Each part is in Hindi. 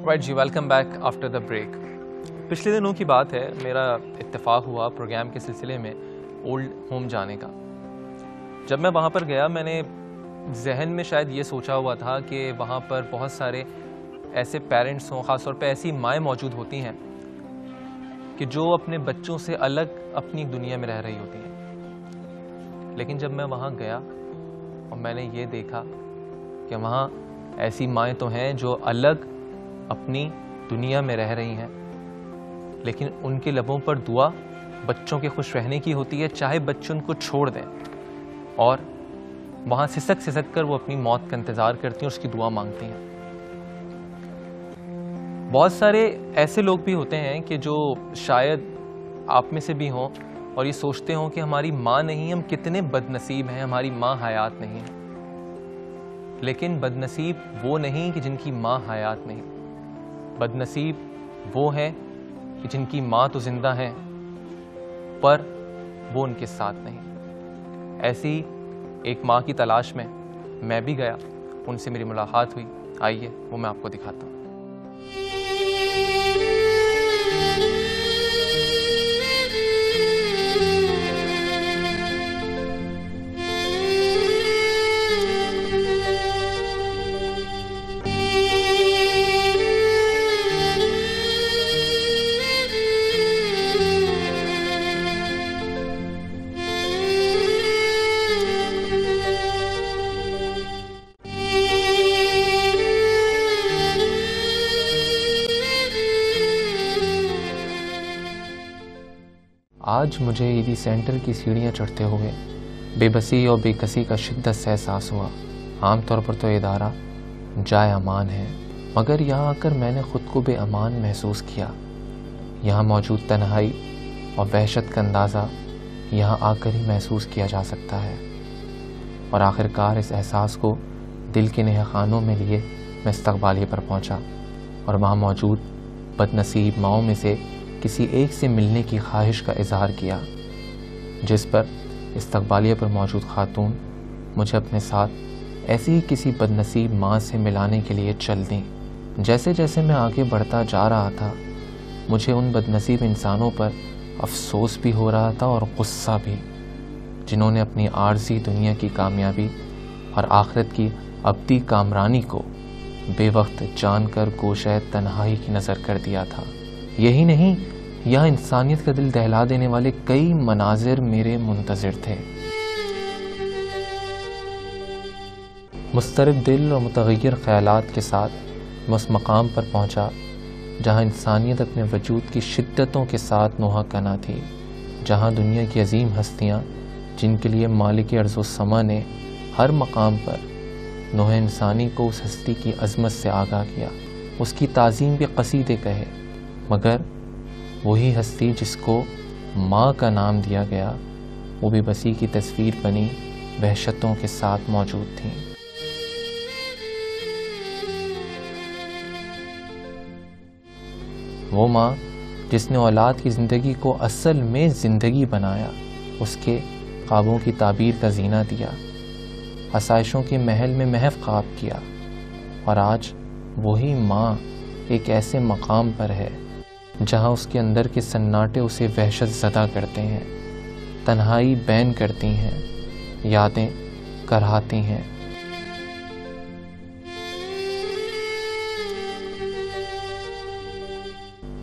राइट जी, welcome back after the break. पिछले दिनों की बात है, मेरा इत्तेफाक हुआ प्रोग्राम के सिलसिले में ओल्ड होम जाने का। जब मैं वहाँ पर गया, मैंने जहन में शायद ये सोचा हुआ था कि वहाँ पर बहुत सारे ऐसे पेरेंट्स हों, ख़ास तौर पे ऐसी माएँ मौजूद होती हैं कि जो अपने बच्चों से अलग अपनी दुनिया में रह रही होती हैं। लेकिन जब मैं वहाँ गया और मैंने ये देखा कि वहाँ ऐसी माएँ तो हैं जो अलग अपनी दुनिया में रह रही हैं, लेकिन उनके लबों पर दुआ बच्चों के खुश रहने की होती है, चाहे बच्चे उनको छोड़ दें। और वहाँ सिसक सिसक कर वो अपनी मौत का इंतज़ार करती हैं और उसकी दुआ मांगती हैं। बहुत सारे ऐसे लोग भी होते हैं कि जो शायद आप में से भी हों और ये सोचते हों कि हमारी माँ नहीं, हम कितने बदनसीब हैं, हमारी माँ हयात नहीं है। लेकिन बदनसीब वो नहीं कि जिनकी माँ हयात नहीं, बदनसीब वो है कि जिनकी माँ तो जिंदा है पर वो उनके साथ नहीं। ऐसी एक माँ की तलाश में मैं भी गया, उनसे मेरी मुलाकात हुई। आइए वो मैं आपको दिखाता हूँ। आज मुझे ईदी सेंटर की सीढ़ियाँ चढ़ते हुए बेबसी और बेकसी का शिद्दत से एहसास हुआ। आमतौर पर तो इदारा जाए अमान है, मगर यहाँ आकर मैंने ख़ुद को बेअमान महसूस किया। यहाँ मौजूद तन्हाई और वहशत का अंदाज़ा यहाँ आकर ही महसूस किया जा सकता है। और आखिरकार इस एहसास को दिल के नहखानों में लिए मैं इस्तक़बालिये पर पहुँचा और वहाँ मौजूद बदनसीब माओं में से किसी एक से मिलने की ख्वाहिश का इजहार किया, जिस पर इस्तक़बालिये पर मौजूद खातून मुझे अपने साथ ऐसी ही किसी बदनसीब माँ से मिलाने के लिए चल दी। जैसे जैसे मैं आगे बढ़ता जा रहा था, मुझे उन बदनसीब इंसानों पर अफसोस भी हो रहा था और गुस्सा भी, जिन्होंने अपनी आर्जी दुनिया की कामयाबी और आखिरत की अब्दी कामरानी को बेवक्त जानकर गोशे तन्हाई की नज़र कर दिया था। यही नहीं, यहाँ इंसानियत का दिल दहला देने वाले कई मनाजिर मेरे मुंतज़िर थे। मुस्तरब दिल और मुतग़य्यर ख़यालात के साथ मैं उस मकाम पर पहुँचा जहाँ इंसानियत अपने वजूद की शिद्दतों के साथ नोहा कना थी, जहाँ दुनिया की अजीम हस्तियाँ, जिनके लिए मालिक अर्ज़ व समा ने हर मकाम पर नोह इंसानी को उस हस्ती की अज़मत से आगाह किया, उसकी ताज़ीम के क़सीदे कहे, मगर वही हस्ती जिसको माँ का नाम दिया गया, वो भी बसी की तस्वीर बनी वहशतों के साथ मौजूद थी। वो माँ जिसने औलाद की ज़िंदगी को असल में ज़िंदगी बनाया, उसके ख्वाबों की ताबीर का जीना दिया, आसाइशों के महल में महफ़ ख्वाब किया। और आज वही माँ एक ऐसे मकाम पर है जहाँ उसके अंदर के सन्नाटे उसे वहशत ज़दा करते हैं, तन्हाई बैन करती हैं, यादें करहाती हैं।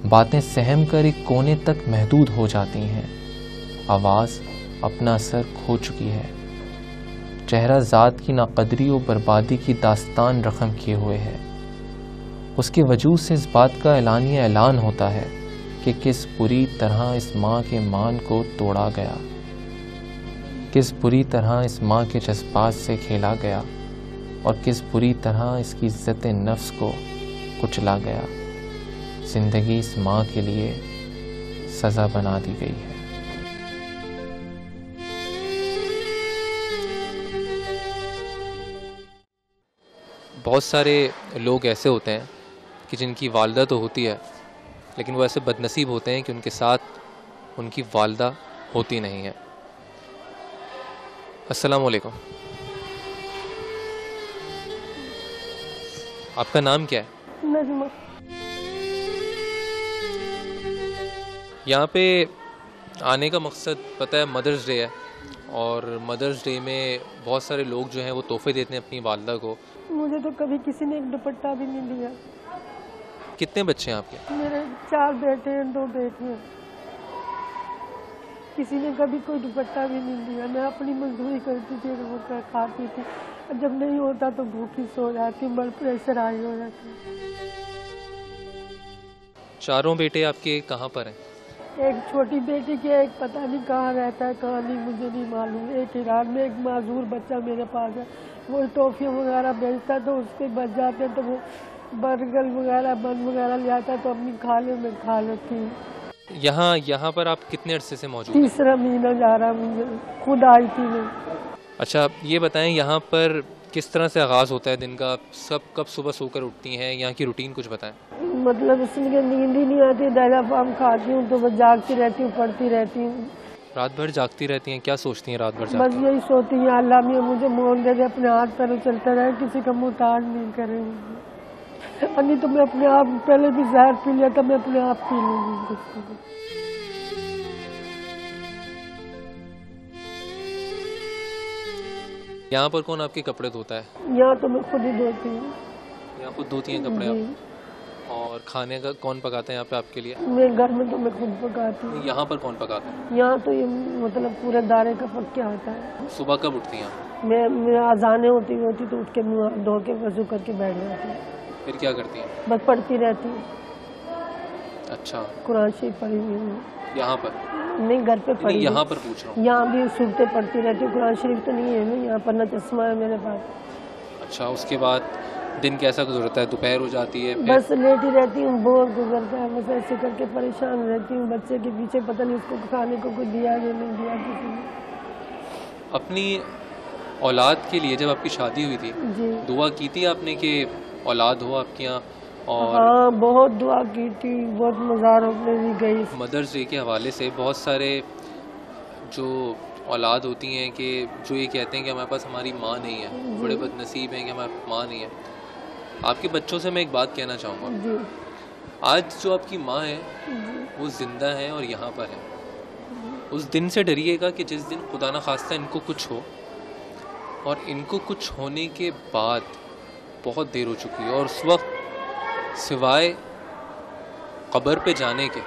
बातें सहम कर एक कोने तक महदूद हो जाती हैं। आवाज़ अपना असर खो चुकी है। चेहरा ज़ात की नाकदरी और बर्बादी की दास्तान रकम किए हुए है। उसके वजूद से इस बात का एलानिया ऐलान होता है कि किस बुरी तरह इस माँ के मान को तोड़ा गया, किस बुरी तरह इस माँ के जज्बात से खेला गया और किस बुरी तरह इसकी इज्जत नफ्स को कुचला गया। ज़िंदगी इस माँ के लिए सज़ा बना दी गई है। बहुत सारे लोग ऐसे होते हैं कि जिनकी वालदा तो होती है, लेकिन वो ऐसे बदनसीब होते हैं कि उनके साथ उनकी वालदा होती नहीं है। अस्सलाम वालेकुम, आपका नाम क्या है? नज़्मा। यहाँ पे आने का मकसद पता है, मदर्स डे है और मदर्स डे में बहुत सारे लोग जो हैं वो तोहफे देते हैं अपनी वालदा को। मुझे तो कभी किसी ने एक दुपट्टा भी नहीं दिया। कितने बच्चे हैं आपके? मेरे 4 बेटे हैं, 2 बेटियां। किसी ने कभी कोई दुपट्टा भी नहीं दिया। मैं अपनी मजदूरी करती थी, रोज खाती थी। जब नहीं होता तो भूखी सो जाती, ब्लड प्रेशर हाई हो जाती। चारों बेटे आपके कहाँ पर हैं? एक छोटी बेटी की, एक पता नहीं कहाँ रहता है, कहाँ नहीं मुझे नहीं मालूम। एक ईरान में, एक माजूर बच्चा मेरे पास है, वो टॉफियाँ वगैरह बेचता तो उसके बच जाते तो वो बर्गर वगैरह बन वगैरह ले आता तो अपनी खाले में खा लेती हूँ। यहाँ पर आप कितने अरसे से मौजूद हैं? 3रा महीना जा रहा, मुझे खुद आई थी मैं। अच्छा, ये बताएं यहाँ पर किस तरह से आगाज़ होता है दिन का? सब कब सुबह सोकर उठती हैं? यहाँ की रूटीन कुछ बताएं। मतलब उसमें नींद ही नहीं आती, दादा पाम खाती हूँ तो बस जागती रहती हूँ, पढ़ती रहती हूँ। रात भर जागती रहती हैं? क्या सोचती हैं रात भर? बस यही सोती हैं, अल्लाह में मुझे मोल दे दे, अपने हाथ पैर चलता रहे, किसी का मुताज नहीं करे। नहीं तो मैं अपने आप, पहले भी जहर पी लिया था, मैं अपने आप पी लूंगी। यहाँ पर कौन आपके कपड़े धोता है? यहाँ तो मैं खुद ही धोती हूँ। यहाँ खुद धोती हैं कपड़े आप? और खाने का कौन पकाता है यहाँ पे आपके लिए? मेरे घर में तो मैं खुद पकाती हूँ। यहाँ पर कौन पकाता है? यहाँ तो ये मतलब पूरे दायरे का पक के आता है। सुबह कब उठती हैं? मैं अजाने होती तो उठ के मुँह धो के वजू करके बैठ जाती हूँ। फिर क्या करती हैं? बस पढ़ती रहती हूँ। अच्छा, कुरान शरीफ पढ़ी हुई हूँ। यहाँ पर नहीं, घर पे पढ़ी। यहाँ पर पूछ रहा हूँ। यहाँ भी सूरतें पढ़ती रहती हूँ, कुरान शरीफ तो नहीं है ना यहाँ पर, ना चश्मा है मेरे पास। अच्छा, उसके बाद दिन कैसा गुजरता है? दोपहर हो जाती है? बस लेटी रहती हूँ, बोर गुजरता है, बस ऐसे करके परेशान रहती हूँ। बच्चे के पीछे पता नहीं उसको खाने को कुछ दिया या नहीं दिया किसी ने। अपनी औलाद के लिए जब आपकी शादी हुई थी जी, दुआ की थी आपने कि औलाद हो आपके यहाँ? और हाँ, बहुत दुआ की थी, बहुत मज़ारों में भी गई। मदर्स डे के हवाले से बहुत सारे जो औलाद होती हैं कि जो ये कहते हैं कि हमारे पास हमारी माँ नहीं है, बड़े बदनसीब हैं कि हमारे माँ नहीं है। आपके बच्चों से मैं एक बात कहना चाहूँगा, जी, आज जो आपकी माँ है वो जिंदा है और यहाँ पर है। उस दिन से डरिएगा कि जिस दिन खुदा न खास्ता इनको कुछ हो, और इनको कुछ होने के बाद बहुत देर हो चुकी है और उस वक्त सिवाय कब्र पे जाने के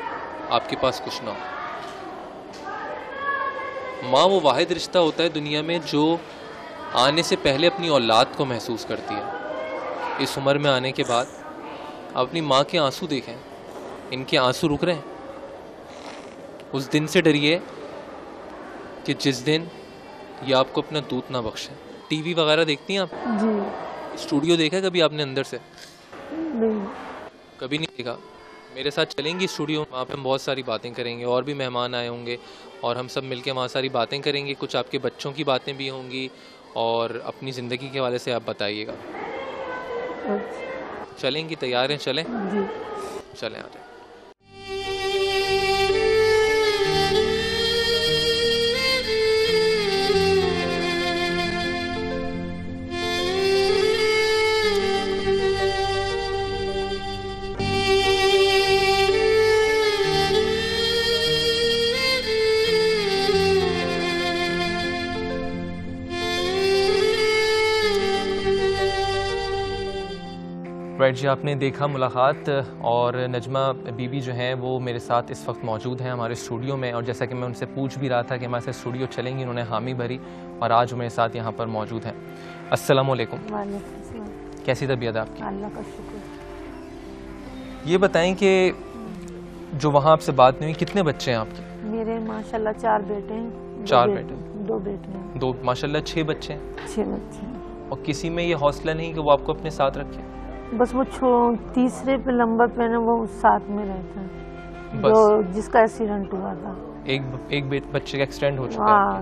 आपके पास कुछ ना हो। माँ वो वाहिद रिश्ता होता है दुनिया में जो आने से पहले अपनी औलाद को महसूस करती है। इस उम्र में आने के बाद आप अपनी माँ के आंसू देखें, इनके आंसू रुक रहे हैं। उस दिन से डरिए कि जिस दिन ये आपको अपना दूध ना बख्शे। टीवी वगैरह देखती हैं आप? जी, स्टूडियो देखा है कभी आपने अंदर से? नहीं। कभी नहीं देखा? मेरे साथ चलेंगी स्टूडियो, वहाँ पे हम बहुत सारी बातें करेंगे, और भी मेहमान आए होंगे और हम सब मिलके वहाँ सारी बातें करेंगे। कुछ आपके बच्चों की बातें भी होंगी और अपनी ज़िंदगी के हवाले से आप बताइएगा। अच्छा, चलेंगी? तैयार हैं? चलें? जी। चलें, आ जाए। राइट जी, आपने देखा मुलाकात, और नजमा बीबी जो हैं वो मेरे साथ इस वक्त मौजूद हैं हमारे स्टूडियो में, और जैसा कि मैं उनसे पूछ भी रहा था कि हमारे साथ स्टूडियो चलेंगी, उन्होंने हामी भरी और आज मेरे साथ यहाँ पर मौजूद हैं। अस्सलाम वालेकुम। कैसी तबीयत है आपकी? अल्लाह का शुक्र। ये बताएं कि जो वहाँ आपसे बात नहीं हुई, कितने बच्चे हैं आपके? मेरे माशाल्लाह 4 बेटे हैं। 4 बेटे? 2 बेटे हैं। 2 माशाल्लाह 6 बच्चे हैं। 6 बच्चे हैं। और किसी में ये हौसला नहीं कि वो आपको अपने साथ रखे? बस वो तीसरे पे नंबर पे ना, वो साथ में रहता है, जो जिसका एक्सीडेंट हुआ था। एक बच्चे का एक्सीडेंट हो चुका है?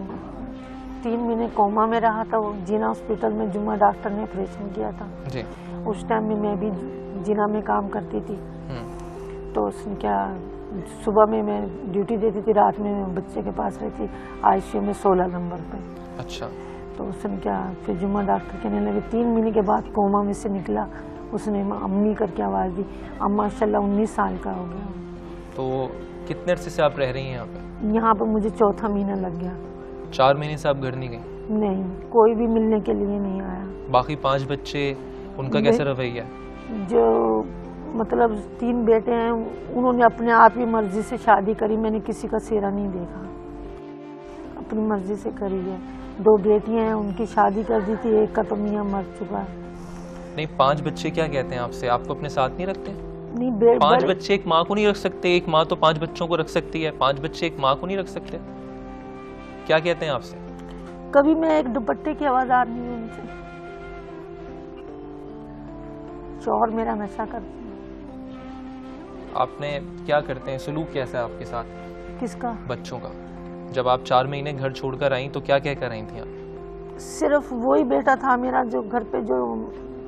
3 महीने कोमा में रहा था वो। जिना हॉस्पिटल में जुम्मा डॉक्टर ने ऑपरेशन किया था जी। उस टाइम में मैं भी जिना में काम करती थी, तो उसने क्या, सुबह में मैं ड्यूटी देती थी, रात में मैं बच्चे के पास रहती, आईसीयू में 16 नंबर पे। अच्छा। तो उसने क्या, फिर जुम्मा डॉक्टर कहने लगे, 3 महीने के बाद कोमा में से निकला, उसने अम्मी करके आवाज़ दी। अब माशाल्लाह 19 साल का हो गया। तो कितने अरसे से आप रह रही हैं यहाँ पे? यहाँ पे मुझे चौथा महीना लग गया। 4 महीने से आप घर नहीं गई? नहीं, कोई भी मिलने के लिए नहीं आया। बाकी 5 बच्चे, उनका कैसा रवैया है? जो मतलब 3 बेटे हैं, उन्होंने अपने आप ही मर्जी से शादी करी, मैंने किसी का सेहरा नहीं देखा, अपनी मर्जी से करी है। 2 बेटियां हैं, उनकी शादी कर दी थी, एक का तो मियां मर चुका है। नहीं, 5 बच्चे क्या कहते हैं आपसे? आपको अपने साथ नहीं रखते? नहीं, 5 बच्चे एक माँ को नहीं रख सकते? एक माँ तो 5 बच्चों को रख सकती है, 5 बच्चे एक माँ को नहीं रख सकते? क्या कहते हैं आपसे? कभी मैं एक दुपट्टे की आवाज़ नहीं हूँ उनसे। शौहर मेरा नशा करते हैं। आपने क्या करते हैं, सलूक कैसा है आपके साथ? किसका? बच्चों का। जब आप 4 महीने घर छोड़कर आई तो क्या क्या कर रही थी आप? सिर्फ वही बेटा था मेरा जो घर पे, जो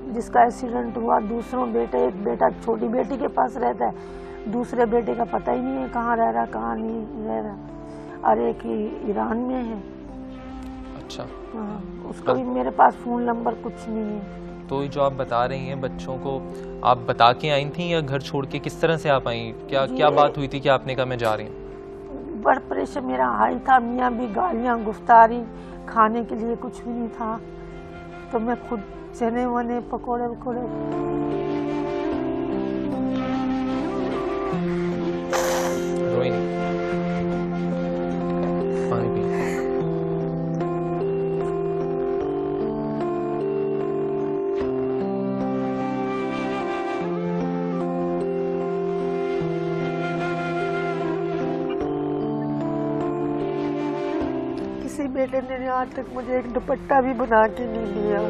जिसका एक्सीडेंट हुआ। दूसरों बेटे, एक बेटा छोटी बेटी के पास रहता है, दूसरे बेटे का पता ही नहीं है कहाँ रह रहा कहाँ नहीं रह रहा, और एक ही ईरान में है। अच्छा। हाँ, उसका भी मेरे पास फ़ोन नंबर कुछ नहीं है। तो जो आप बता रही हैं बच्चों को, आप बता के आई थी या घर छोड़ के किस तरह से आप आई? क्या बात हुई थी कि आपने कहा मैं जा रही हूँ? ब्लड प्रेशर मेरा हाई था, मियाँ भी गालियाँ गुफ्तारी, खाने के लिए कुछ भी नहीं था, तो मैं खुद चने वने पकौड़े वकौड़े। रोई नहीं? पानी पी। किसी बेटे ने आज तक मुझे एक दुपट्टा भी बना के नहीं दिया।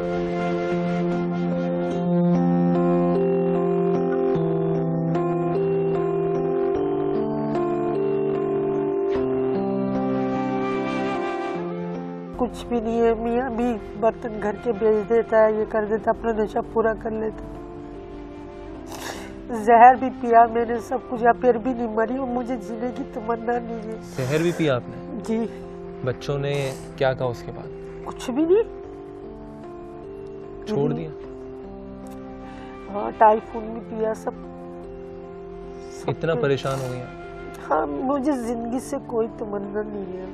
कुछ भी नहीं है, मियाँ भी बर्तन घर के बेच देता है, ये कर देता, अपना नशा पूरा कर लेता। जहर भी पिया मैंने, सब कुछ, फिर भी नहीं मरी, और मुझे जीने की तमन्ना नहीं है। जहर भी पिया आपने? जी। बच्चों ने क्या कहा उसके बाद? कुछ भी नहीं, छोड़ दिया? हाँ, टाइफूड भी पिया, सब इतना परेशान हो गया? हाँ, मुझे जिंदगी से कोई तमन्ना नहीं है।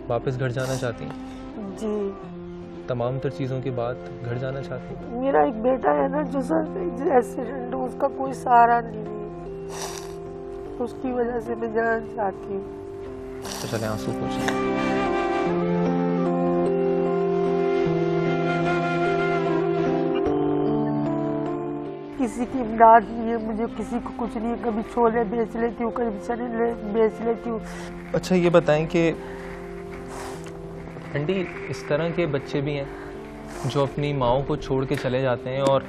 वापस घर जाना चाहती हैं? जी। तमाम तर चीज़ों के बाद घर जाना चाहती हैं? मेरा एक बेटा है ना जो सर एक्सीडेंट, उसका कोई सहारा नहीं है, उसकी वजह से मैं जाना चाहती हूँ। तो चले आंसू पोंछें। किसी की इमदाद नहीं है, मुझे किसी को कुछ नहीं है। कभी छोले बेच लेती हूँ, कभी चने बेच लेती हूँ। अच्छा, ये बताएं कि आंटी, इस तरह के बच्चे भी हैं जो अपनी माओं को छोड़ के चले जाते हैं और